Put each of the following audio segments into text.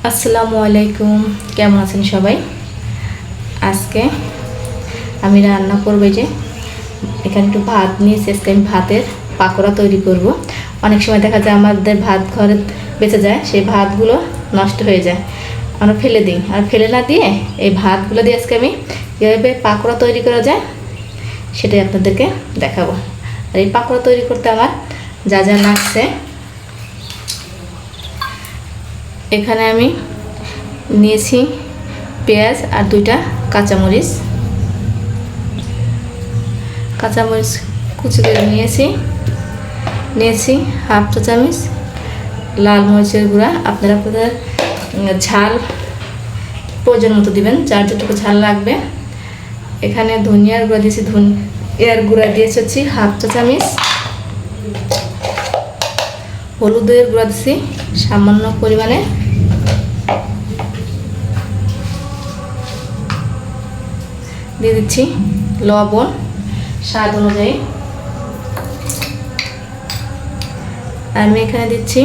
আসসালামু আলাইকুম, কেমন আছেন সবাই? আজকে আমি রান্না করব। যে এখানে একটু ভাত নিয়েছি, আজকে আমি ভাতের পাকোড়া তৈরি করব। অনেক সময় দেখা যায় আমাদের ভাত ঘরে বেঁচে যায়, সেই ভাতগুলো নষ্ট হয়ে যায়, আমরা ফেলে দিই। আর ফেলে না দিয়ে এই ভাতগুলো দিয়ে আজকে আমি কীভাবে পাকোড়া তৈরি করা যায় সেটাই আপনাদেরকে দেখাবো। আর এই পাকোড়া তৈরি করতে আমার যা যা লাগছে, এখানে আমি নিয়েছি পেঁয়াজ আর 2টা কাঁচামরিচ কুচি করে নিয়েছি হাফ চা চামচ লাল মরিচের গুঁড়া। আপনারা আপনাদের ঝাল প্রয়োজন মতো দিবেন, যার যেটুকু ঝাল লাগবে। এখানে ধনিয়ার গুঁড়া দিয়েছি, ধনিয়ার গুঁড়া দিয়েছি হচ্ছে হাফ চা চামচ। হলুদের গুঁড়া দিয়েছি সামান্য পরিমাণে। দিয়ে দিচ্ছি লবণ স্বাদ অনুযায়ী। আর আমি এখানে দিচ্ছি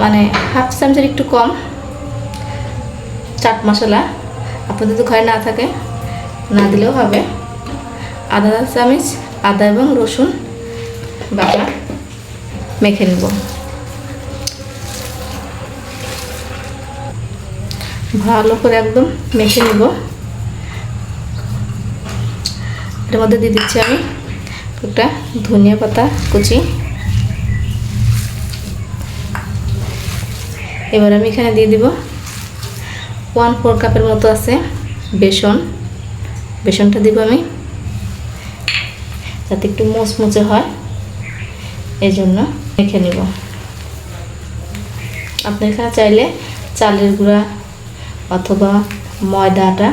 মানে হাফ চামচের একটু কম চাট মশলা। আপনাদের তো ঘরে না থাকে না দিলেও হবে। আদা চামচ আদা এবং রসুন বাটা মেখে নেব। ভালো করে একদম মেখে নেব। এর মধ্যে দিয়ে দিচ্ছি আমি একটা ধনিয়া পাতা কুচি। এবার আমি এখানে দিয়ে দিব 1/4 কাপের মতো আছে বেসনটা দিব আমি, যাতে একটু মুচমুচে হয়, এই জন্য মেখে নেব। আপনি এখানে চাইলে চালের গুঁড়া অথবা ময়দা আটা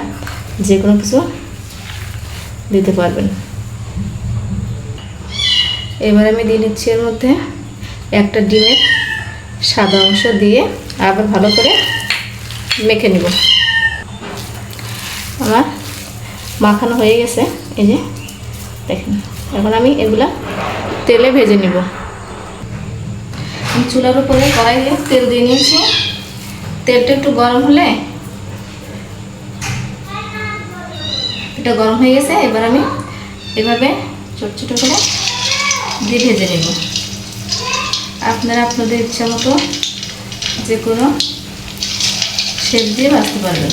যে কোনো কিছু দিতে পারবেন। এবার আমি দিয়ে নিচ্ছি এর মধ্যে একটা ডিমের সাদা অংশ দিয়ে আবার ভালো করে মেখে নেব। আমার মাখানো হয়ে গেছে, এই যে দেখেন। এখন আমি এগুলা তেলে ভেজে নিব। আমি চুলার উপরে কড়াইয়ে তেল দিয়ে নিয়েছি। তেলটা একটু গরম হলে, এটা গরম হয়ে গেছে। এবার আমি এভাবে ছোট ছোট করে দিয়ে ভেজে নেব। আপনারা আপনাদের ইচ্ছা মতো যে কোনো শেপ দিয়ে ভাজতে পারবেন।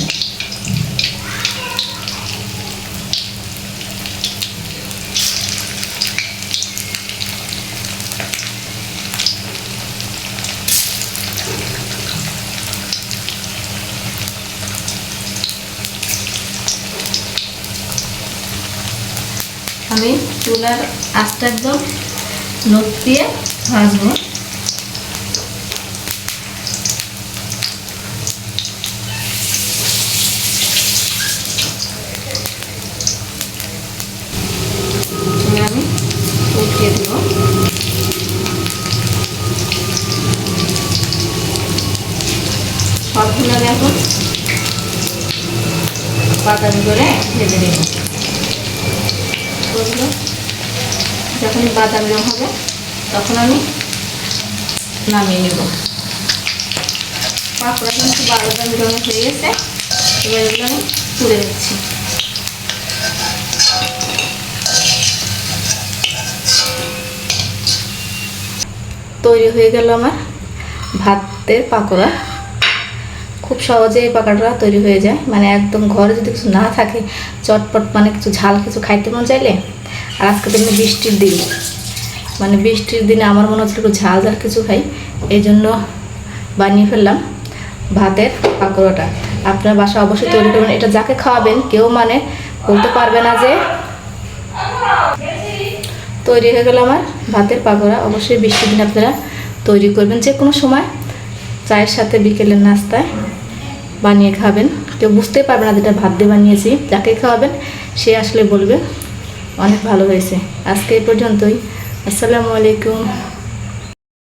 আমি চুলার আঁচটা একদম লো দিয়ে ভাজবো। আমি উল্টিয়ে দেব। সবগুলো আমি এখন বাদামি করে ভেজে নেব। যখন বাদামি রং হবে তখন আমি নামিয়ে নেব। পাকোড়া কিন্তু বাদামি রঙে হয়ে গেছে। এবার এগুলো আমি তুলে নিচ্ছি। তৈরি হয়ে গেল আমার ভাতের পাকোড়া। খুব সহজে এই পাকোড়া তৈরি হয়ে যায়। মানে একদম ঘরে যদি কিছু না থাকে, চটপট মানে কিছু ঝাল কিছু খাইতে মন চাইলে। আর আজকে তো বৃষ্টির দিন, মানে বৃষ্টির দিনে আমার মনে হচ্ছে একটু ঝাল ঝাল কিছু খাই, এই জন্য বানিয়ে ফেললাম ভাতের পাকোড়াটা। আপনার বাসা অবশ্যই তৈরি করবেন। এটা যাকে খাওয়াবেন কেউ মানে বলতে পারবে না যে। তৈরি হয়ে গেল আমার ভাতের পাকোড়া। অবশ্যই বৃষ্টির দিন আপনারা তৈরি করবেন, যে কোনো সময় চায়ের সাথে বিকেলের নাস্তায় বানিয়ে খাবেন। কেউ বুঝতেই পারবে না যেটা ভাত দিয়ে বানিয়েছি। যাকে খাওয়াবেন সে আসলে বলবে অনেক ভালো হয়েছে। আজকে এই পর্যন্তই। আসসালামু আলাইকুম।